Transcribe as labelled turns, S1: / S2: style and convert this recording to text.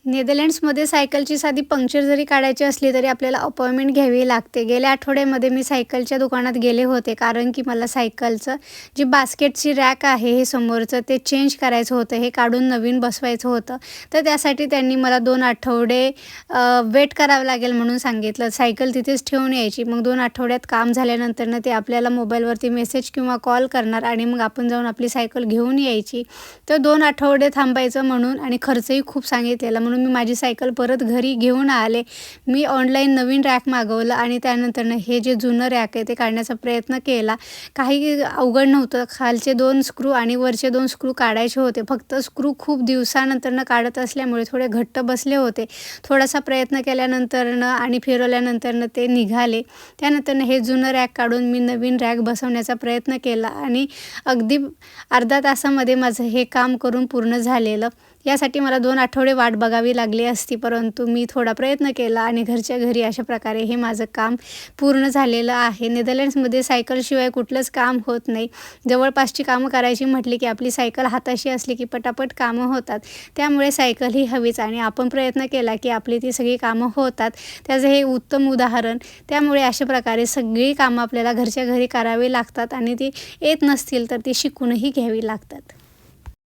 S1: नेदरलँड्समध्ये सायकलची साधी पंक्चर जरी काढायची असली तरी आपल्याला अपॉइंटमेंट घ्यावी लागते. गेल्या आठवड्यामध्ये मी सायकलच्या दुकानात गेले होते, कारण की मला सायकलचं जी बास्केटची रॅक आहे हे समोरचं ते चेंज करायचं होतं, हे काढून नवीन बसवायचं होतं. तर त्यासाठी त्यांनी मला 2 आठवडे वेट करावं लागेल म्हणून सांगितलं. सायकल तिथेच ठेवून यायची. मग 2 आठवड्यात काम झाल्यानंतर ते आपल्याला मोबाईलवरती मेसेज किंवा कॉल करणार आणि मग आपण जाऊन आपली सायकल घेऊन यायची. तर 2 आठवडे थांबायचं म्हणून आणि खर्चही खूप सांगितलेला म्हणून मी माझी सायकल परत घरी घेऊन आले. मी ऑनलाईन नवीन रॅक मागवलं आणि त्यानंतरनं हे जे जुनं रॅक आहे ते काढण्याचा प्रयत्न केला. काही अवघड नव्हतं. खालचे 2 स्क्रू आणि वरचे 2 स्क्रू काढायचे होते. फक्त स्क्रू खूप दिवसानंतरनं काढत असल्यामुळे थोडे घट्ट बसले होते. थोडासा प्रयत्न केल्यानंतरनं आणि फिरवल्यानंतरनं ते निघाले. त्यानंतरनं हे जुनं रॅक काढून मी नवीन रॅक बसवण्याचा प्रयत्न केला आणि अगदी अर्ध्या तासामध्ये माझं हे काम करून पूर्ण झालेलं. यासाठी मला 2 आठवडे वाट बघावी लागली असती, परंतु मी थोडा प्रयत्न केला आणि घरच्या घरी अशा प्रकारे हे माझं काम पूर्ण झालेलं आहे. नेदरलँड्समध्ये सायकलशिवाय कुठलंच काम होत नाही. जवळपासची कामं करायची म्हटली की आपली सायकल हाताशी असली की पटापट कामं होतात. त्यामुळे सायकल ही हवीच आणि आपण प्रयत्न केला की आपली ती सगळी कामं होतात. त्याचं हे उत्तम उदाहरण. त्यामुळे अशा प्रकारे सगळी कामं आपल्याला घरच्या घरी करावी लागतात आणि ती येत नसतील तर ती शिकूनही घ्यावी लागतात.